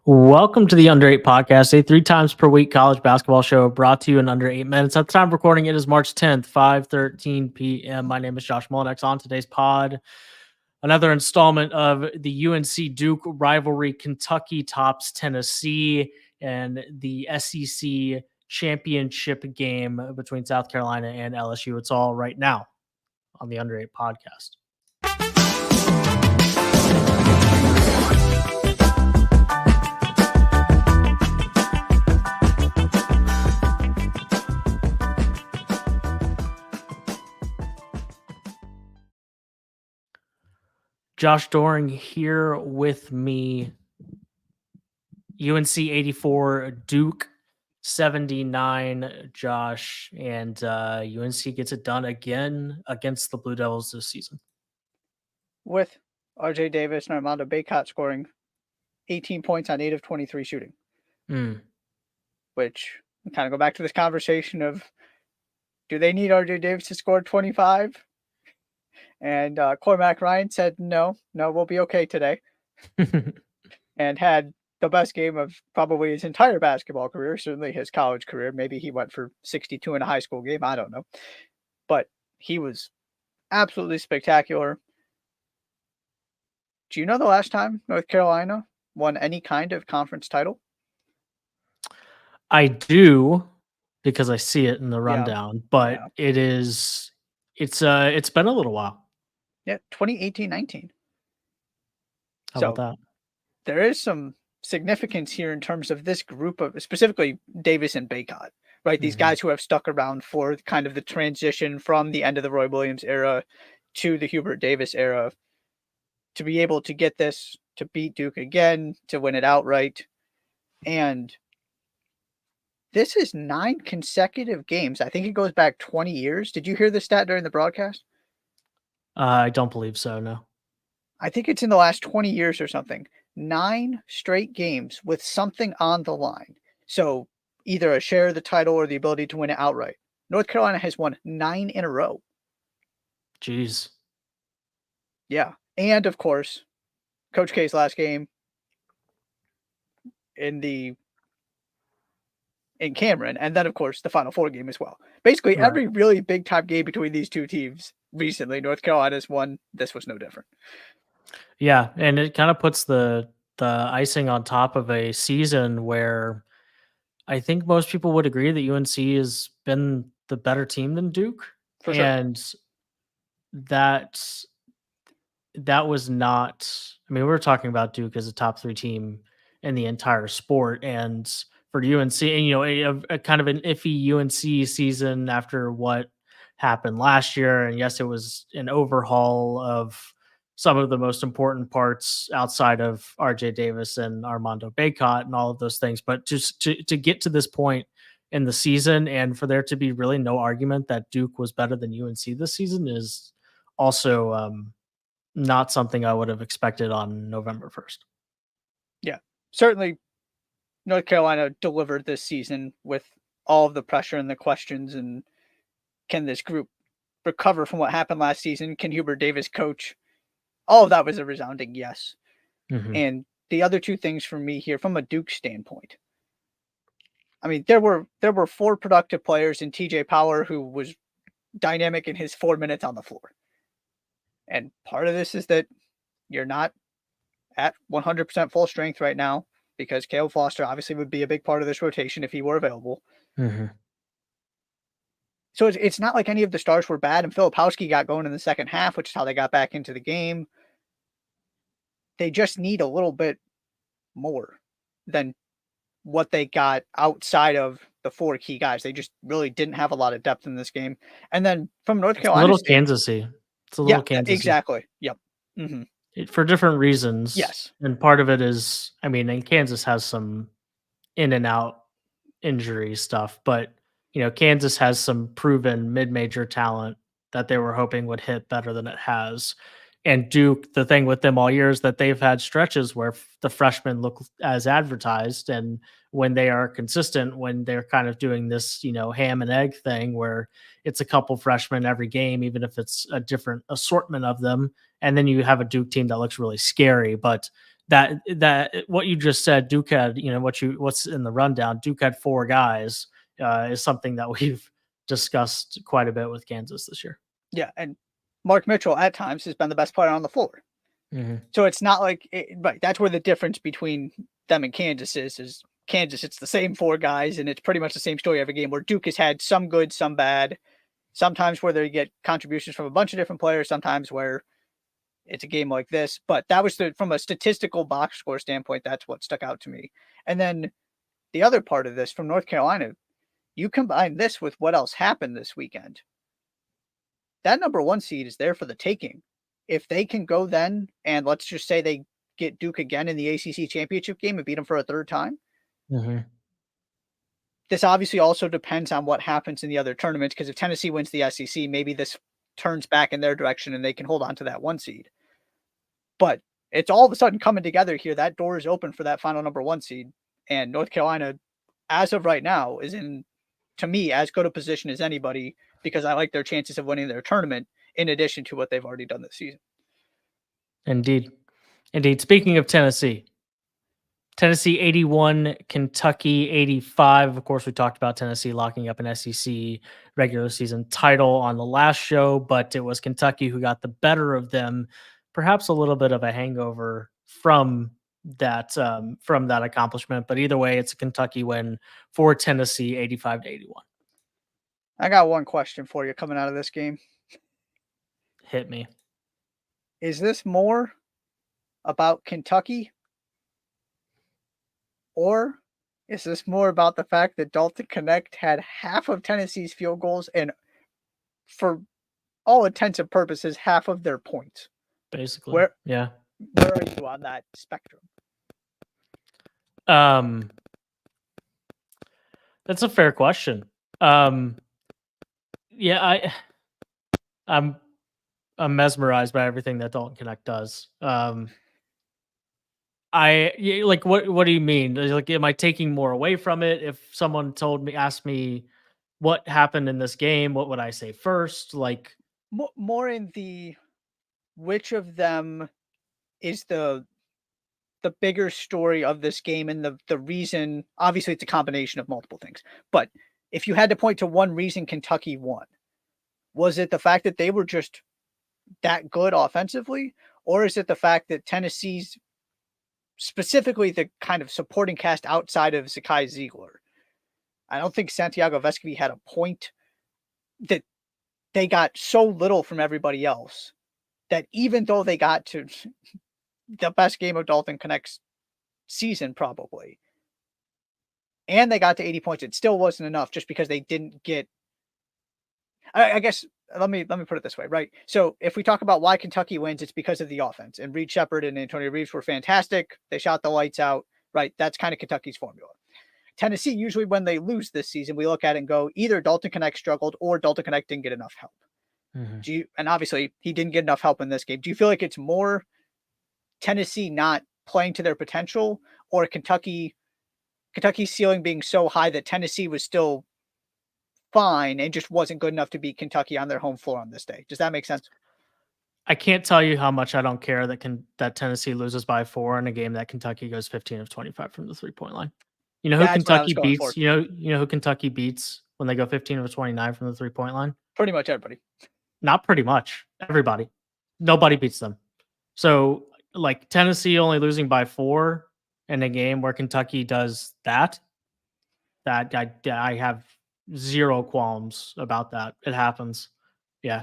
Welcome to the Under 8 podcast, a 3 times per week college basketball show brought to you in under 8 minutes. At the time of recording, it is March 10th, 5:13 p.m. My name is Josh Mullenix. On today's pod, another installment of the UNC Duke rivalry. Kentucky tops Tennessee and the SEC championship game between South Carolina and LSU. It's all right now on the Under 8 podcast. Josh Doering here with me. UNC 84, Duke 79, Josh, and UNC gets it done again against the Blue Devils this season. With RJ Davis and Armando Bacot scoring 18 points on 8 of 23 shooting. Which we kind of go back to this conversation of, do they need RJ Davis to score 25? And Cormac Ryan said, no, we'll be okay today. And had the best game of probably his entire basketball career, certainly his college career. Maybe he went for 62 in a high school game. I don't know. But he was absolutely spectacular. Do you know the last time North Carolina won any kind of conference title? I do, because I see it in the rundown, but it's been a little while. Yeah, 2018-19. How about that? There is some significance here in terms of this group of, specifically Davis and Bacot, right? These guys who have stuck around for kind of the transition from the end of the Roy Williams era to the Hubert Davis era, to be able to get this, to beat Duke again, to win it outright. And this is 9 consecutive games. I think it goes back 20 years. Did you hear the stat during the broadcast? I don't believe so, no. I think it's in the last 20 years or something. 9 straight games with something on the line. So either a share of the title or the ability to win it outright. North Carolina has won 9 in a row. Jeez. Yeah. And of course, Coach K's last game in Cameron. And then of course the Final Four game as well. Basically every really big time game between these two teams recently, North Carolina's won. This was no different. Yeah, and it kind of puts the icing on top of a season where I think most people would agree that UNC has been the better team than Duke. For sure. And that was not, I mean, we were talking about Duke as a top 3 team in the entire sport, and for UNC, and a kind of an iffy UNC season after what happened last year. And yes, it was an overhaul of some of the most important parts outside of RJ Davis and Armando Bacot and all of those things. But just to get to this point in the season and for there to be really no argument that Duke was better than UNC this season is also not something I would have expected on November 1st. Yeah, certainly North Carolina delivered this season with all of the pressure and the questions. And can this group recover from what happened last season? Can Hubert Davis coach? All of that was a resounding yes. And the other two things for me here from a Duke standpoint, I mean, there were 4 productive players in TJ Power, who was dynamic in his 4 minutes on the floor. And part of this is that you're not at 100% full strength right now, because Caleb Foster obviously would be a big part of this rotation if he were available. So it's not like any of the stars were bad, and Filipowski got going in the second half, which is how they got back into the game. They just need a little bit more than what they got outside of the 4 key guys. They just really didn't have a lot of depth in this game. And then from North Carolina, a little Kansas-y. It's a little Kansas-y. Exactly. Yep. For different reasons. Yes. And part of it is, I mean, and Kansas has some in and out injury stuff, but Kansas has some proven mid-major talent that they were hoping would hit better than it has. And Duke, the thing with them all year is that they've had stretches where the freshmen look as advertised. And when they are consistent, when they're kind of doing this, ham and egg thing where it's a couple freshmen every game, even if it's a different assortment of them. And then you have a Duke team that looks really scary, but that what you just said, Duke had, what's in the rundown, Duke had 4 guys, is something that we've discussed quite a bit with Kansas this year. Yeah, and Mark Mitchell at times has been the best player on the floor. So it's not like right. That's where the difference between them and Kansas is Kansas, it's the same 4 guys, and it's pretty much the same story every game. Where Duke has had some good, some bad. Sometimes where they get contributions from a bunch of different players. Sometimes where it's a game like this. But that was from a statistical box score standpoint. That's what stuck out to me. And then the other part of this from North Carolina, you combine this with what else happened this weekend. That number 1 seed is there for the taking. If they can go then, and let's just say they get Duke again in the ACC championship game and beat them for a 3rd time. This obviously also depends on what happens in the other tournaments, because if Tennessee wins the SEC, maybe this turns back in their direction and they can hold on to that 1 seed. But it's all of a sudden coming together here. That door is open for that final number 1 seed. And North Carolina, as of right now, is in, to me, as good a position as anybody, because I like their chances of winning their tournament in addition to what they've already done this season. Indeed. Speaking of Tennessee 81, Kentucky 85. Of course, we talked about Tennessee locking up an SEC regular season title on the last show, but it was Kentucky who got the better of them. Perhaps a little bit of a hangover from that accomplishment, but either way, it's a Kentucky win for Tennessee, 85-81. I got one question for you coming out of this game. Hit me. Is this more about Kentucky, or is this more about the fact that Dalton Connect had half of Tennessee's field goals and, for all intents and purposes, half of their points? Basically, where yeah. Where are you on that spectrum? That's a fair question. Yeah, I'm mesmerized by everything that Dalton Connect does. What do you mean? Like, am I taking more away from it? If someone asked me what happened in this game, what would I say first? Like, more in the, which of them is the bigger story of this game, and the reason, obviously it's a combination of multiple things, but if you had to point to one reason Kentucky won, was it the fact that they were just that good offensively, or is it the fact that Tennessee's, specifically the kind of supporting cast outside of Zakai Ziegler? I don't think Santiago Vescovi had a point, that they got so little from everybody else that even though they got to the best game of Dalton Connect's season probably, and they got to 80 points, it still wasn't enough, just because they didn't get, I guess, let me put it this way, right? So if we talk about why Kentucky wins, it's because of the offense, and Reed Shepherd and Antonio Reeves were fantastic. They shot the lights out, right? That's kind of Kentucky's formula. Tennessee, usually when they lose this season, we look at it and go, either Dalton Connect struggled or Dalton Connect didn't get enough help. And obviously he didn't get enough help in this game. Do you feel like it's more Tennessee not playing to their potential, or Kentucky's ceiling being so high that Tennessee was still fine and just wasn't good enough to beat Kentucky on their home floor on this day? Does that make sense? I can't tell you how much I don't care that Tennessee loses by 4 in a game that Kentucky goes 15 of 25 from the 3-point line. You know who Kentucky beats? You know who Kentucky beats when they go 15 of 29 from the 3-point line? Pretty much everybody. Not pretty much. Everybody. Nobody beats them. So, like, Tennessee only losing by 4 in a game where Kentucky does that I have zero qualms about that. It happens. Yeah.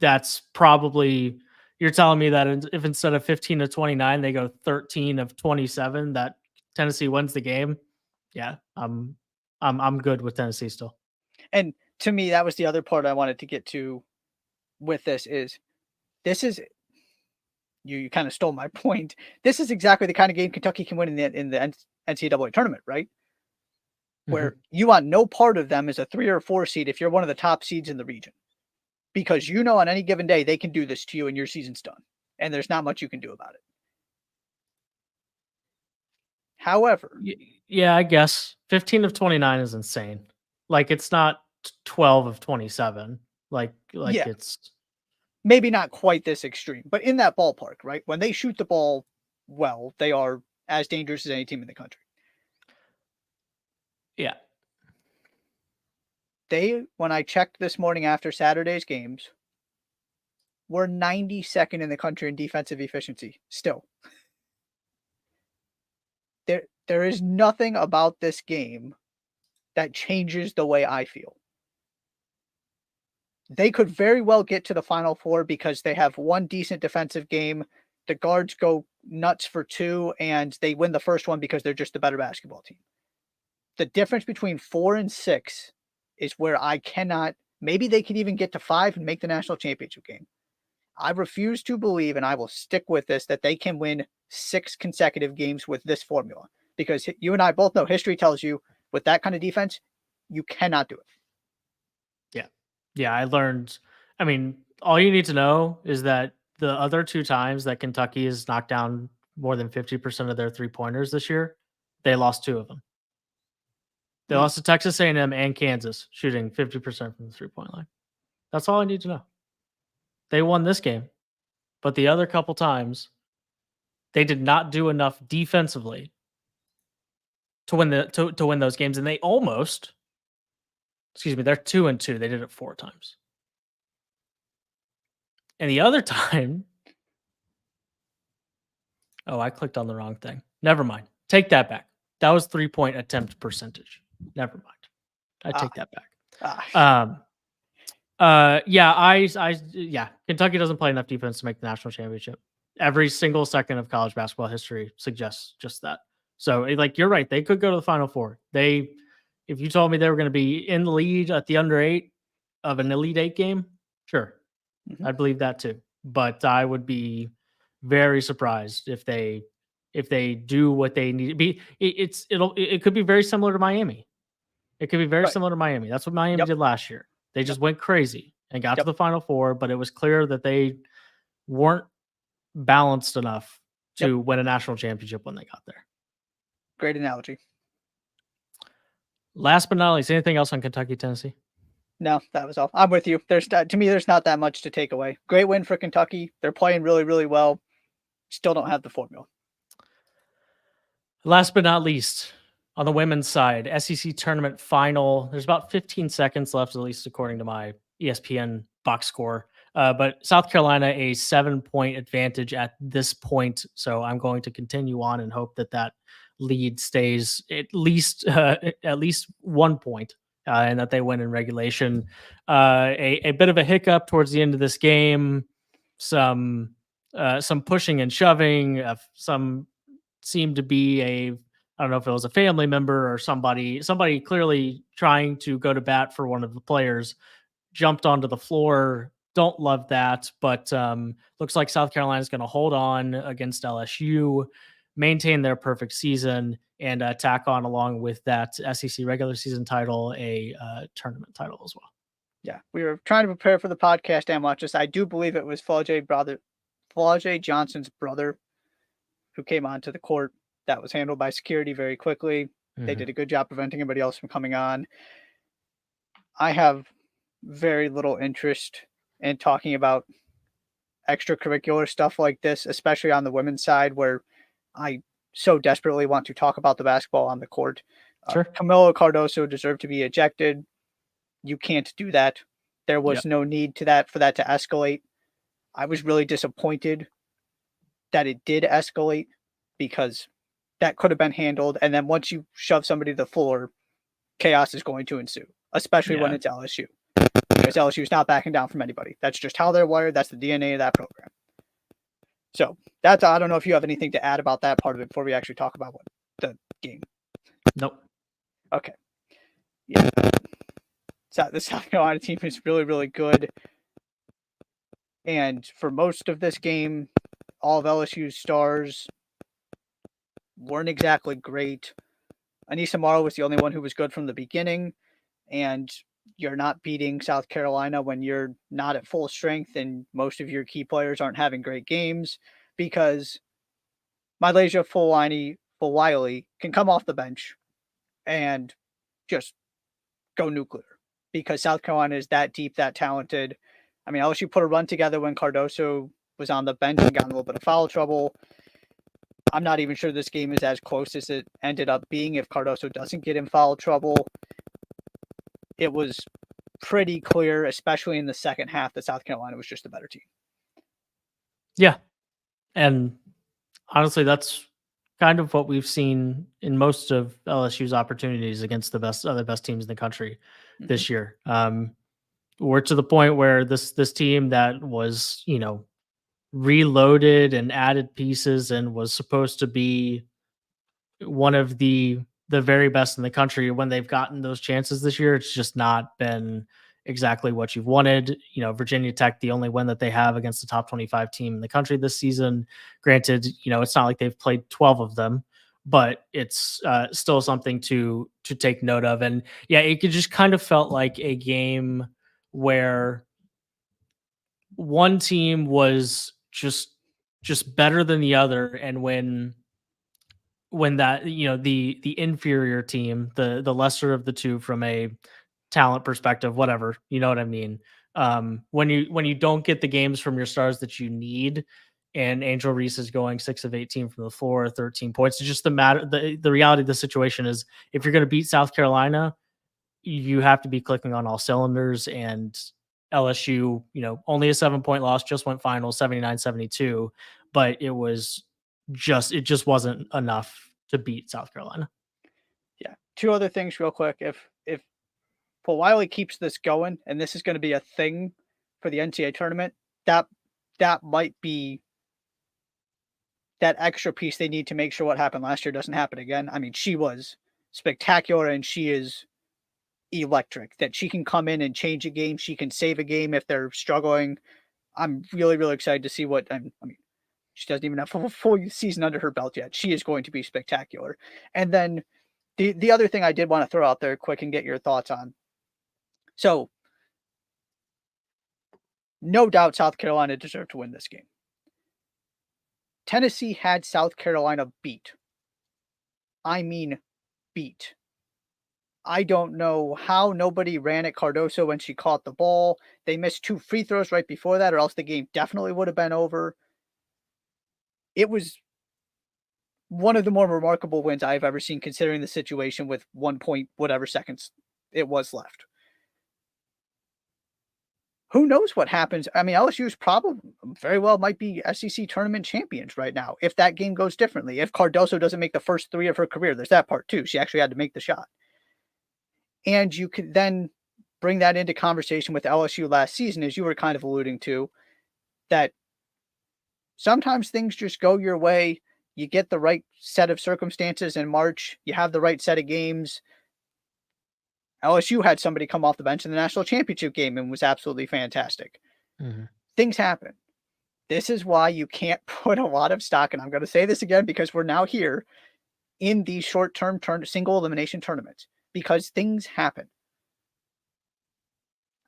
That's probably, you're telling me that if instead of 15 to 29 they go 13 of 27, that Tennessee wins the game. Yeah, I'm good with Tennessee still. And to me, that was the other part I wanted to get to with this is you kind of stole my point. This is exactly the kind of game Kentucky can win in the NCAA tournament, right? Where you want no part of them as a 3 or 4 seed if you're one of the top seeds in the region, because on any given day they can do this to you and your season's done, and there's not much you can do about it. However, yeah, I guess 15 of 29 is insane. Like, it's not 12 of 27. Like it's maybe not quite this extreme, but in that ballpark, right? When they shoot the ball well, they are as dangerous as any team in the country. Yeah. When I checked this morning after Saturday's games, were 92nd in the country in defensive efficiency still. There is nothing about this game that changes the way I feel. They could very well get to the Final Four because they have one decent defensive game. The guards go nuts for two, and they win the first one because they're just a better basketball team. The difference between 4 and 6 is where I cannot. Maybe they could even get to 5 and make the national championship game. I refuse to believe, and I will stick with this, that they can win 6 consecutive games with this formula. Because you and I both know history tells you with that kind of defense, you cannot do it. Yeah. Yeah. I learned, I mean, all you need to know is that the other 2 times that Kentucky has knocked down more than 50% of their 3-pointers this year, they lost 2 of them. They lost to Texas A&M and Kansas, shooting 50% from the 3-point line. That's all I need to know. They won this game, but the other couple times, they did not do enough defensively to win to win those games, and they almost, excuse me, they're 2-2. They did it 4 times. And the other time, oh, I clicked on the wrong thing. Never mind. Take that back. That was 3-point attempt percentage. Never mind. I take that back. Yeah, Kentucky doesn't play enough defense to make the national championship. Every single second of college basketball history suggests just that. So, like, you're right. They could go to the Final Four. If you told me they were going to be in the lead at the under 8 of an Elite 8 game, sure, I'd believe that too. But I would be very surprised if they do what they need to be. It could be very similar to Miami. It could be very similar to Miami. That's what Miami did last year. They just went crazy and got to the Final Four, but it was clear that they weren't balanced enough to win a national championship when they got there. Great analogy. Last but not least, anything else on Kentucky, Tennessee? No, that was all. I'm with you. To me, there's not that much to take away. Great win for Kentucky. They're playing really, really well. Still don't have the formula. Last but not least, on the women's side, SEC tournament final. There's about 15 seconds left, at least according to my ESPN box score. But South Carolina, a 7-point advantage at this point. So I'm going to continue on and hope that lead stays at least 1 point, and that they win in regulation. A bit of a hiccup towards the end of this game. Some pushing and shoving. Some seemed to be I don't know if it was a family member or somebody clearly trying to go to bat for one of the players, jumped onto the floor. Don't love that, but looks like South Carolina is going to hold on against LSU, maintain their perfect season, and tack on along with that SEC regular season title, a tournament title as well. Yeah, we were trying to prepare for the podcast and watch this. I do believe it was Flau'jae Johnson's brother who came onto the court. That was handled by security very quickly. They did a good job preventing anybody else from coming on. I have very little interest in talking about extracurricular stuff like this, especially on the women's side, where I so desperately want to talk about the basketball on the court. Sure. Camilo Cardoso deserved to be ejected. You can't do that. There was no need for that to escalate. I was really disappointed that it did escalate, because that could have been handled. And then once you shove somebody to the floor, chaos is going to ensue, especially when it's LSU. Because LSU is not backing down from anybody. That's just how they're wired. That's the DNA of that program. So I don't know if you have anything to add about that part of it before we actually talk about the game. Nope. Okay. Yeah. So the South Carolina team is really, really good. And for most of this game, all of LSU's stars weren't exactly great. Anissa Morrow was the only one who was good from the beginning. And you're not beating South Carolina when you're not at full strength and most of your key players aren't having great games, because Mylasia Fulwiley can come off the bench and just go nuclear, because South Carolina is that deep, that talented. I mean, LSU put a run together when Cardoso was on the bench and got in a little bit of foul trouble. I'm not even sure this game is as close as it ended up being if Cardoso doesn't get in foul trouble. It was pretty clear, especially in the second half, that South Carolina was just a better team. Yeah. And honestly, that's kind of what we've seen in most of LSU's opportunities against the other best teams in the country this year. We're to the point where this team that was, reloaded and added pieces and was supposed to be one of the very best in the country, when they've gotten those chances this year, it's just not been exactly what you've wanted. Virginia Tech, the only win that they have against the top 25 team in the country this season. Granted, it's not like they've played 12 of them, but it's still something to take note of. And yeah, it just kind of felt like a game where one team was just better than the other, and when that the inferior team, the lesser of the two from a talent perspective, whatever, you know what I mean. When you don't get the games from your stars that you need, and Angel Reese is going 6 of 18 from the floor, 13 points. It's just the reality of the situation is, if you're going to beat South Carolina, you have to be clicking on all cylinders. And LSU, only a 7-point loss, just went final 79-72, but it just wasn't enough to beat South Carolina. Yeah. Two other things real quick. If Paul Wiley keeps this going, and this is going to be a thing for the NCAA tournament, that might be that extra piece they need to make sure what happened last year doesn't happen again. I mean, she was spectacular, and she is electric. That she can come in and change a game. She can save a game if they're struggling. I'm really, really excited to see what. I mean, she doesn't even have a full season under her belt yet. She is going to be spectacular. And then the other thing I did want to throw out there quick and get your thoughts on. So, no doubt South Carolina deserved to win this game. Tennessee had South Carolina beat. I mean, beat. I don't know how nobody ran at Cardoso when she caught the ball. They missed 2 free throws right before that, or else the game definitely would have been over. It was one of the more remarkable wins I've ever seen, considering the situation with 1 point whatever seconds it was left. Who knows what happens? I mean, LSU's probably very well might be SEC tournament champions right now if that game goes differently. If Cardoso doesn't make the first 3 of her career, there's that part too. She actually had to make the shot. And you could then bring that into conversation with LSU last season, as you were kind of alluding to, that sometimes things just go your way. You get the right set of circumstances in March. You have the right set of games. LSU had somebody come off the bench in the national championship game and was absolutely fantastic. Mm-hmm. Things happen. This is why you can't put a lot of stock, and I'm going to say this again because we're now here, in these short-term single elimination tournaments, because things happen.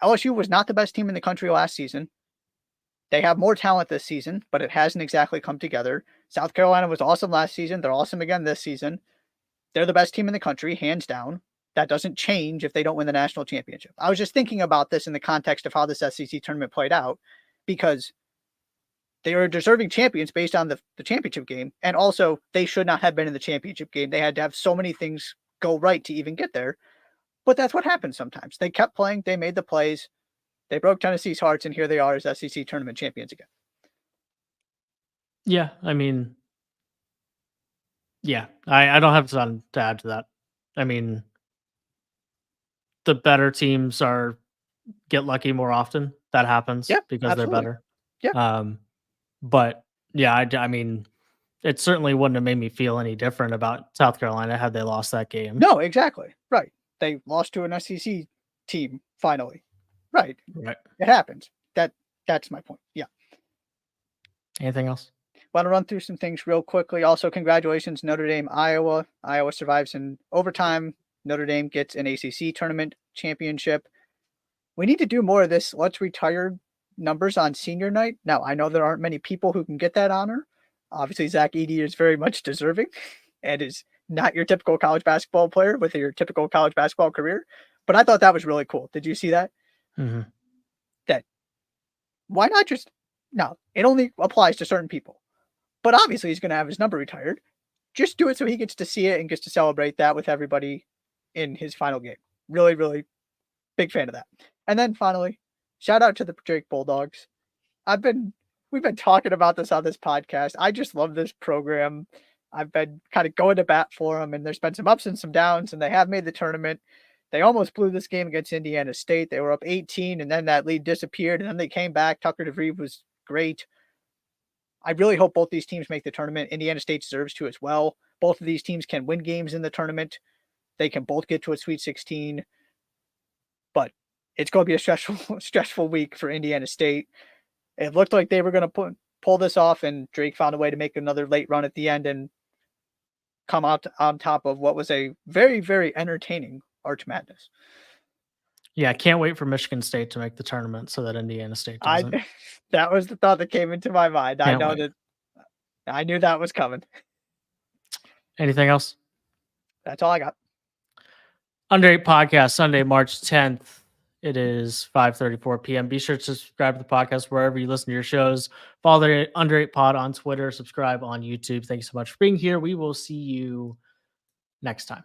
LSU was not the best team in the country last season. They have more talent this season, but it hasn't exactly come together. South Carolina was awesome last season. They're awesome again this season. They're the best team in the country, hands down. That doesn't change if they don't win the national championship. I was just thinking about this in the context of how this SEC tournament played out, because they were deserving champions based on the championship game. And also, they should not have been in the championship game. They had to have so many things go right to even get there. But that's what happens sometimes. They kept playing. They made the plays. They broke Tennessee's hearts, and here they are as SEC tournament champions again. Yeah, I mean, yeah, I don't have to add to that. I mean, the better teams get lucky more often. That happens because absolutely. they're better. Yeah. But yeah, I mean, it certainly wouldn't have made me feel any different about South Carolina had they lost that game. No, exactly. Right. They lost to an SEC team finally. Right. It happens. That's my point. Yeah. Anything else? Want to run through some things real quickly. Also, congratulations, Notre Dame, Iowa. Iowa survives in overtime. Notre Dame gets an ACC tournament championship. We need to do more of this. Let's retire numbers on senior night. Now, I know there aren't many people who can get that honor. Obviously, Zach Edey is very much deserving and is not your typical college basketball player with your typical college basketball career. But I thought that was really cool. Did you see that? Mm-hmm. That why not just, no, it only applies to certain people. but obviously he's going to have his number retired. Just do it so he gets to see it and gets to celebrate that with everybody in his final game. Really, really big fan of that. And then finally, shout out to the Drake Bulldogs. We've been talking about this on this podcast. I just love this program. I've been kind of going to bat for them, and there's been some ups and some downs, and they have made the tournament. They almost blew this game against Indiana State. They were up 18, and then that lead disappeared, and then they came back. Tucker DeVries was great. I really hope both these teams make the tournament. Indiana State deserves to as well. Both of these teams can win games in the tournament. They can both get to a Sweet 16. But it's going to be a stressful week for Indiana State. It looked like they were going to pull this off, and Drake found a way to make another late run at the end and come out on top of what was a very, very entertaining Arch Madness. Yeah, I can't wait for Michigan State to make the tournament so that Indiana State doesn't. That was the thought that came into my mind. I knew that was coming. Anything else? That's all I got. Under 8 podcast, Sunday, March 10th. It is 5:34 p.m. Be sure to subscribe to the podcast wherever you listen to your shows. Follow the Under 8 Pod on Twitter. Subscribe on YouTube. Thank you so much for being here. We will see you next time.